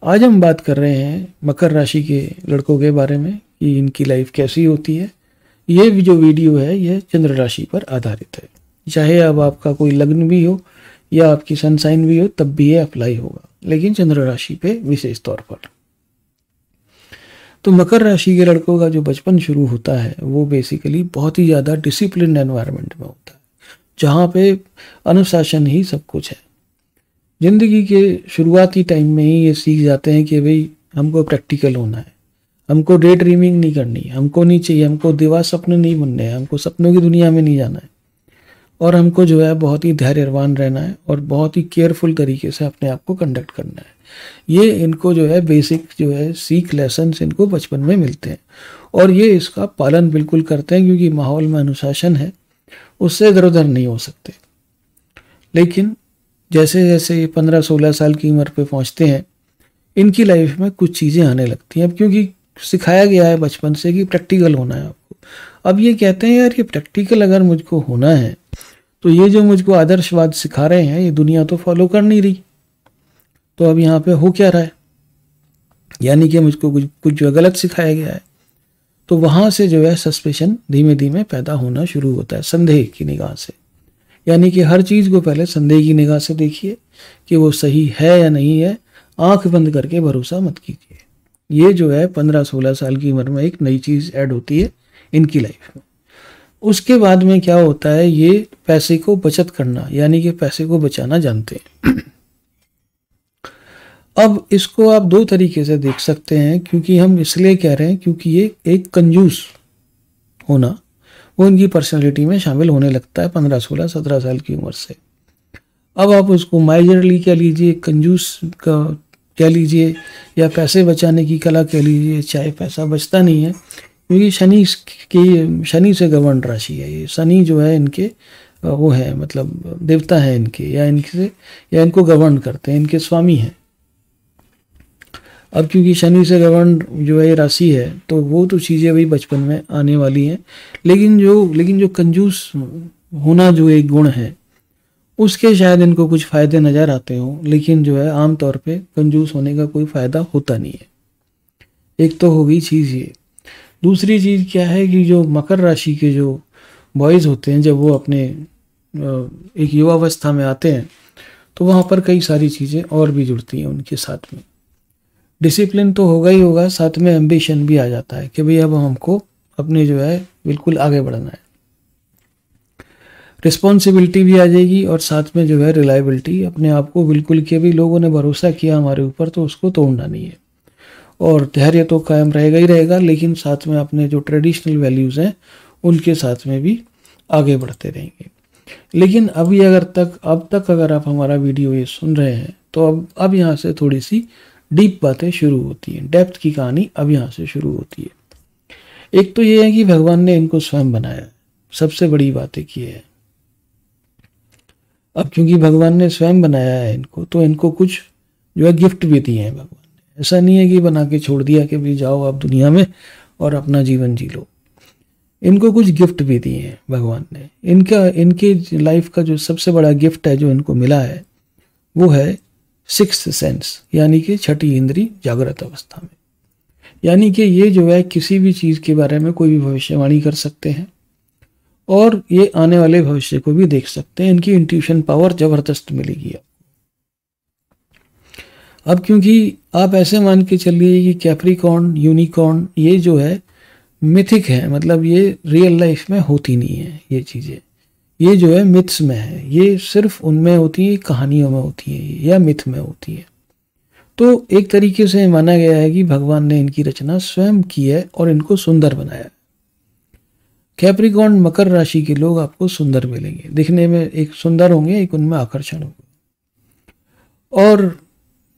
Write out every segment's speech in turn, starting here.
आज हम बात कर रहे हैं मकर राशि के लड़कों के बारे में कि इनकी लाइफ कैसी होती है। ये जो वीडियो है यह चंद्र राशि पर आधारित है। चाहे अब आपका कोई लग्न भी हो या आपकी सन साइन भी हो तब भी ये अप्लाई होगा, लेकिन चंद्र राशि पे विशेष तौर पर। तो मकर राशि के लड़कों का जो बचपन शुरू होता है वो बेसिकली बहुत ही ज़्यादा डिसिप्लिन एनवायरनमेंट में होता है, जहाँ पे अनुशासन ही सब कुछ है। ज़िंदगी के शुरुआती टाइम में ही ये सीख जाते हैं कि भाई हमको प्रैक्टिकल होना है, हमको डे ड्रीमिंग नहीं करनी, हमको नहीं चाहिए, हमको दिवा सपने नहीं बुनने हैं, हमको सपनों की दुनिया में नहीं जाना है, और हमको जो है बहुत ही धैर्यवान रहना है और बहुत ही केयरफुल तरीके से अपने आप को कंडक्ट करना है। ये इनको जो है बेसिक जो है सीख लेसन्स इनको बचपन में मिलते हैं और ये इसका पालन बिल्कुल करते हैं, क्योंकि माहौल में अनुशासन है, उससे इधर उधर नहीं हो सकते। लेकिन जैसे जैसे ये 15-16 साल की उम्र पे पहुंचते हैं, इनकी लाइफ में कुछ चीज़ें आने लगती हैं। अब क्योंकि सिखाया गया है बचपन से कि प्रैक्टिकल होना है आपको, अब ये कहते हैं यार ये प्रैक्टिकल अगर मुझको होना है तो ये जो मुझको आदर्शवाद सिखा रहे हैं ये दुनिया तो फॉलो कर नहीं रही, तो अब यहाँ पे हो क्या रहा है, यानी कि मुझको कुछ जो गलत सिखाया गया है। तो वहाँ से जो है सस्पेशन धीमे धीमे पैदा होना शुरू होता है, संदेह की निगाह से। यानी कि हर चीज़ को पहले संदेह की निगाह से देखिए कि वो सही है या नहीं है, आंख बंद करके भरोसा मत कीजिए। ये जो है 15-16 साल की उम्र में एक नई चीज़ ऐड होती है इनकी लाइफ में। उसके बाद में क्या होता है, ये पैसे को बचत करना यानी कि पैसे को बचाना जानते हैं। अब इसको आप दो तरीके से देख सकते हैं, क्योंकि हम इसलिए कह रहे हैं क्योंकि ये एक कंजूस होना वो इनकी पर्सनैलिटी में शामिल होने लगता है 15-16-17 साल की उम्र से। अब आप उसको माइजरली कह लीजिए, कंजूस का कह लीजिए, या पैसे बचाने की कला कह लीजिए, चाहे पैसा बचता नहीं है, क्योंकि शनि से गवर्न राशि है ये। शनि जो है इनके वो है, मतलब देवता है इनके, या इनको गवर्न करते हैं, इनके स्वामी हैं। अब क्योंकि शनि से गवर्न जो है राशि है तो वो तो चीज़ें अभी बचपन में आने वाली हैं, लेकिन जो कंजूस होना जो एक गुण है उसके शायद इनको कुछ फ़ायदे नज़र आते हों, लेकिन जो है आम तौर पे कंजूस होने का कोई फ़ायदा होता नहीं है। एक तो हो गई चीज़ ये। दूसरी चीज़ क्या है कि जो मकर राशि के जो बॉयज़ होते हैं, जब वो अपने एक युवावस्था में आते हैं तो वहाँ पर कई सारी चीज़ें और भी जुड़ती हैं उनके साथ में। डिसिप्लिन तो होगा ही होगा, साथ में एम्बिशन भी आ जाता है कि भाई अब हमको अपने जो है बिल्कुल आगे बढ़ना है। रिस्पॉन्सिबिलिटी भी आ जाएगी और साथ में जो है रिलायबिलिटी, अपने आप को बिल्कुल कि भी लोगों ने भरोसा किया हमारे ऊपर तो उसको तोड़ना नहीं है। और धैर्य तो कायम रहेगा ही रहेगा, लेकिन साथ में अपने जो ट्रेडिशनल वैल्यूज़ हैं उनके साथ में भी आगे बढ़ते रहेंगे। लेकिन अभी अब तक अगर आप हमारा वीडियो ये सुन रहे हैं तो अब यहाँ से थोड़ी सी डीप बातें शुरू होती हैं, डेप्थ की कहानी अब यहाँ से शुरू होती है। एक तो ये है कि भगवान ने इनको स्वयं बनाया, सबसे बड़ी बात एक ये है। अब क्योंकि भगवान ने स्वयं बनाया है इनको, तो इनको कुछ जो है गिफ्ट भी दिए हैं भगवान ने। ऐसा नहीं है कि बना के छोड़ दिया कि भाई जाओ आप दुनिया में और अपना जीवन जी लो। इनको कुछ गिफ्ट भी दिए हैं भगवान ने। इनके लाइफ का जो सबसे बड़ा गिफ्ट है जो इनको मिला है वो है सिक्स्थ सेंस, यानी कि छठी इंद्री जागृत अवस्था में। यानी कि ये जो है किसी भी चीज़ के बारे में कोई भी भविष्यवाणी कर सकते हैं और ये आने वाले भविष्य को भी देख सकते हैं। इनकी इंट्यूशन पावर जबरदस्त मिलेगी। अब क्योंकि आप ऐसे मान के चलिए कि कैप्रिकॉर्न, यूनिकॉर्न ये जो है मिथिक है, मतलब ये रियल लाइफ में होती नहीं है ये चीज़ें। ये जो है मिथ्स में है, ये सिर्फ उनमें होती है, कहानियों में होती है या मिथ में होती है। तो एक तरीके से माना गया है कि भगवान ने इनकी रचना स्वयं की है और इनको सुंदर बनाया। कैप्रिकॉर्न मकर राशि के लोग आपको सुंदर मिलेंगे, दिखने में एक सुंदर होंगे, एक उनमें आकर्षण होगा। और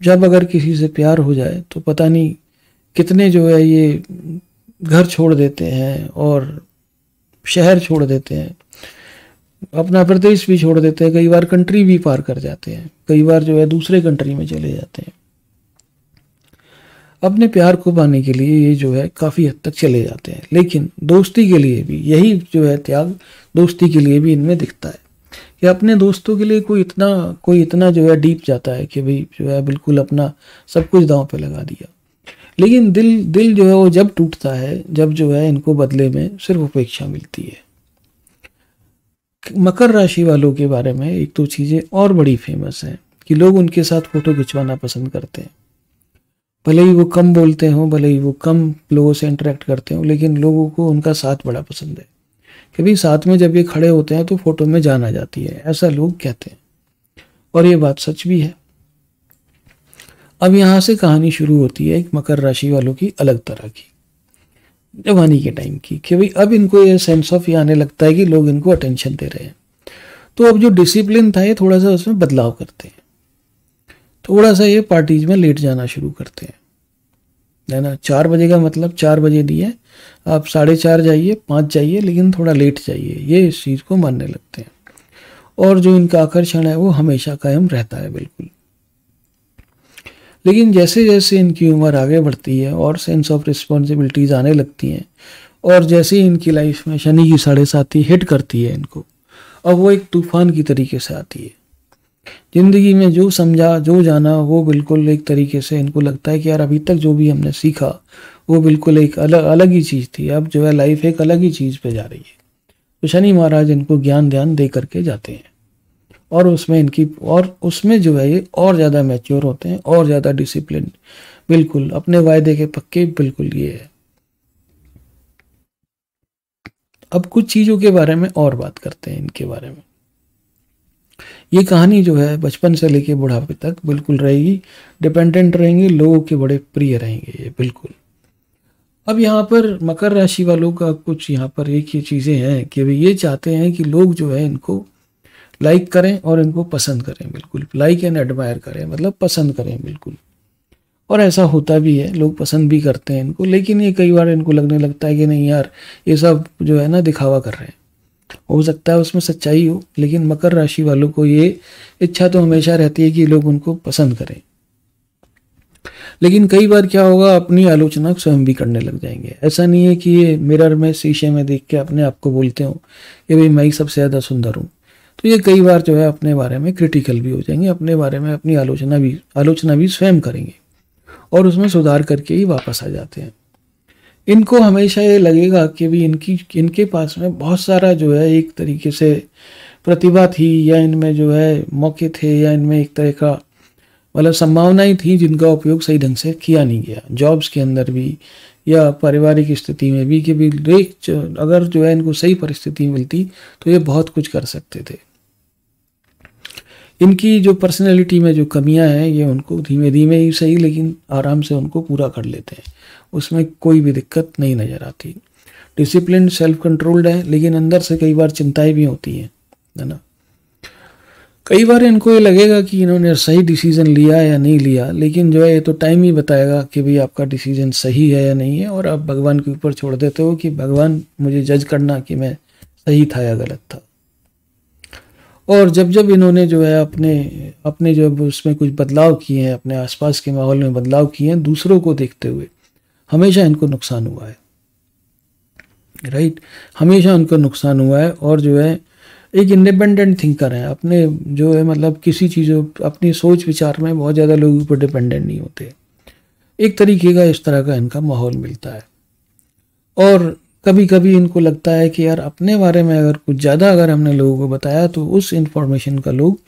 जब अगर किसी से प्यार हो जाए तो पता नहीं कितने जो है ये घर छोड़ देते हैं और शहर छोड़ देते हैं, अपना प्रदेश भी छोड़ देते हैं, कई बार कंट्री भी पार कर जाते हैं, कई बार जो है दूसरे कंट्री में चले जाते हैं। अपने प्यार को पाने के लिए ये जो है काफ़ी हद तक चले जाते हैं। लेकिन दोस्ती के लिए भी यही जो है त्याग दोस्ती के लिए भी इनमें दिखता है कि अपने दोस्तों के लिए कोई इतना जो है डीप जाता है कि भाई जो है बिल्कुल अपना सब कुछ दांव पे लगा दिया। लेकिन दिल जो है वो जब टूटता है, जब जो है इनको बदले में सिर्फ उपेक्षा मिलती है। मकर राशि वालों के बारे में एक तो चीज़ें और बड़ी फेमस हैं कि लोग उनके साथ फोटो खिंचवाना पसंद करते हैं। भले ही वो कम बोलते हों, भले ही वो कम लोगों से इंटरेक्ट करते हों, लेकिन लोगों को उनका साथ बड़ा पसंद है कि भाई साथ में जब ये खड़े होते हैं तो फोटो में जान आ जाती है, ऐसा लोग कहते हैं। और ये बात सच भी है। अब यहाँ से कहानी शुरू होती है एक मकर राशि वालों की अलग तरह की, जवानी के टाइम की, कि भाई अब इनको ये सेंस ऑफ ये आने लगता है कि लोग इनको अटेंशन दे रहे हैं। तो अब जो डिसिप्लिन था ये थोड़ा सा उसमें बदलाव करते हैं। थोड़ा सा ये पार्टीज में लेट जाना शुरू करते हैं, है ना। 4 बजे का मतलब 4 बजे दिए, आप 4:30 जाइए, 5 जाइए, लेकिन थोड़ा लेट जाइए, ये इस चीज़ को मानने लगते हैं। और जो इनका आकर्षण है वो हमेशा कायम रहता है बिल्कुल। लेकिन जैसे जैसे इनकी उम्र आगे बढ़ती है और सेंस ऑफ रिस्पॉन्सिबिलिटीज आने लगती हैं, और जैसे ही इनकी लाइफ में शनि की 7.5 हिट करती है इनको, अब वो एक तूफान की तरीके से आती है। जिंदगी में जो समझा, जो जाना, वो बिल्कुल एक तरीके से इनको लगता है कि यार अभी तक जो भी हमने सीखा वो बिल्कुल एक अलग ही चीज़ थी, अब जो है लाइफ एक अलग ही चीज़ पे जा रही है। तो शनि महाराज इनको ज्ञान ध्यान दे करके जाते हैं, और उसमें जो है ये और ज़्यादा मैच्योर होते हैं, और ज़्यादा डिसिप्लिन, बिल्कुल अपने वायदे के पक्के, बिल्कुल ये है। अब कुछ चीज़ों के बारे में और बात करते हैं इनके बारे में। ये कहानी जो है बचपन से लेके बुढ़ापे तक बिल्कुल रहेगी, डिपेंडेंट रहेंगे, लोगों के बड़े प्रिय रहेंगे ये बिल्कुल। अब यहाँ पर मकर राशि वालों का कुछ यहाँ पर एक ये चीज़ें हैं कि वे ये चाहते हैं कि लोग जो है इनको लाइक करें और इनको पसंद करें, बिल्कुल लाइक एंड एडमायर करें, मतलब पसंद करें बिल्कुल। और ऐसा होता भी है, लोग पसंद भी करते हैं इनको, लेकिन ये कई बार इनको लगने लगता है कि नहीं यार ये सब जो है ना दिखावा कर रहे हैं। हो सकता है उसमें सच्चाई हो, लेकिन मकर राशि वालों को ये इच्छा तो हमेशा रहती है कि लोग उनको पसंद करें। लेकिन कई बार क्या होगा, अपनी आलोचना स्वयं भी करने लग जाएंगे। ऐसा नहीं है कि ये मिरर में, शीशे में देख के अपने आप को बोलते हो कि भाई मैं ही सबसे ज़्यादा सुंदर हूँ। तो ये कई बार जो है अपने बारे में क्रिटिकल भी हो जाएंगे, अपने बारे में अपनी आलोचना भी स्वयं करेंगे, और उसमें सुधार करके ही वापस आ जाते हैं। इनको हमेशा ये लगेगा कि भी इनके पास में बहुत सारा जो है एक तरीके से प्रतिभा थी, या इनमें जो है मौके थे, या इनमें एक तरह का मतलब संभावनाएं थी जिनका उपयोग सही ढंग से किया नहीं गया, जॉब्स के अंदर भी या पारिवारिक स्थिति में भी, कि भी अगर जो है इनको सही परिस्थिति मिलती तो ये बहुत कुछ कर सकते थे। इनकी जो पर्सनैलिटी में जो कमियां हैं ये उनको धीमे धीमे ही सही, लेकिन आराम से उनको पूरा कर लेते हैं, उसमें कोई भी दिक्कत नहीं नज़र आती। डिसिप्लिन, सेल्फ कंट्रोल्ड है, लेकिन अंदर से कई बार चिंताएं भी होती हैं, है ना। कई बार इनको ये लगेगा कि इन्होंने सही डिसीजन लिया या नहीं लिया, लेकिन जो है ये तो टाइम ही बताएगा कि भाई आपका डिसीजन सही है या नहीं है, और आप भगवान के ऊपर छोड़ देते हो कि भगवान मुझे जज करना कि मैं सही था या गलत था। और जब इन्होंने जो है अपने जब उसमें कुछ बदलाव किए हैं, अपने आसपास के माहौल में बदलाव किए हैं दूसरों को देखते हुए, हमेशा इनको नुकसान हुआ है, राइट, हमेशा उनको नुकसान हुआ है। और जो है एक इंडिपेंडेंट थिंकर है, अपने जो है मतलब किसी चीज़ों, अपनी सोच विचार में बहुत ज़्यादा लोगों पर डिपेंडेंट नहीं होते, एक तरीके का इस तरह का इनका माहौल मिलता है। और कभी कभी इनको लगता है कि यार अपने बारे में अगर कुछ ज़्यादा अगर हमने लोगों को बताया तो उस इन्फॉर्मेशन का लोग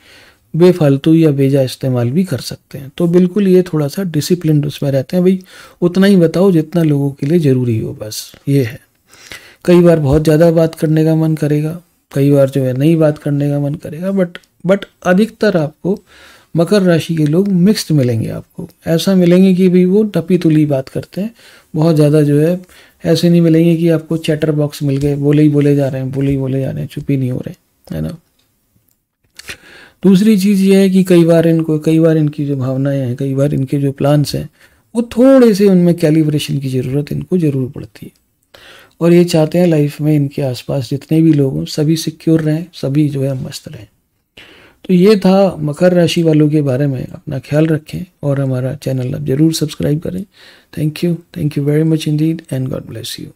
बेफालतू या बेजा इस्तेमाल भी कर सकते हैं। तो बिल्कुल ये थोड़ा सा डिसिप्लिन उसमें रहते हैं, भाई उतना ही बताओ जितना लोगों के लिए ज़रूरी हो, बस ये है। कई बार बहुत ज़्यादा बात करने का मन करेगा, कई बार जो है नई बात करने का मन करेगा, बट अधिकतर आपको मकर राशि के लोग मिक्स्ड मिलेंगे। आपको ऐसा मिलेंगे कि भाई वो टपी तुली बात करते हैं, बहुत ज़्यादा जो है ऐसे नहीं मिलेंगे कि आपको चैटर बॉक्स मिल गए, बोले ही बोले जा रहे हैं, बोले ही बोले जा रहे हैं, चुप ही नहीं हो रहे, है ना। दूसरी चीज़ ये है कि कई बार इनकी जो भावनाएं हैं, कई बार इनके जो प्लान्स हैं, वो थोड़े से उनमें कैलिब्रेशन की ज़रूरत इनको ज़रूर पड़ती है। और ये चाहते हैं लाइफ में इनके आसपास जितने भी लोग हों सभी सिक्योर रहें, सभी जो है मस्त रहें। तो ये था मकर राशि वालों के बारे में। अपना ख्याल रखें और हमारा चैनल आप ज़रूर सब्सक्राइब करें। Thank you very much Indeed and God bless you.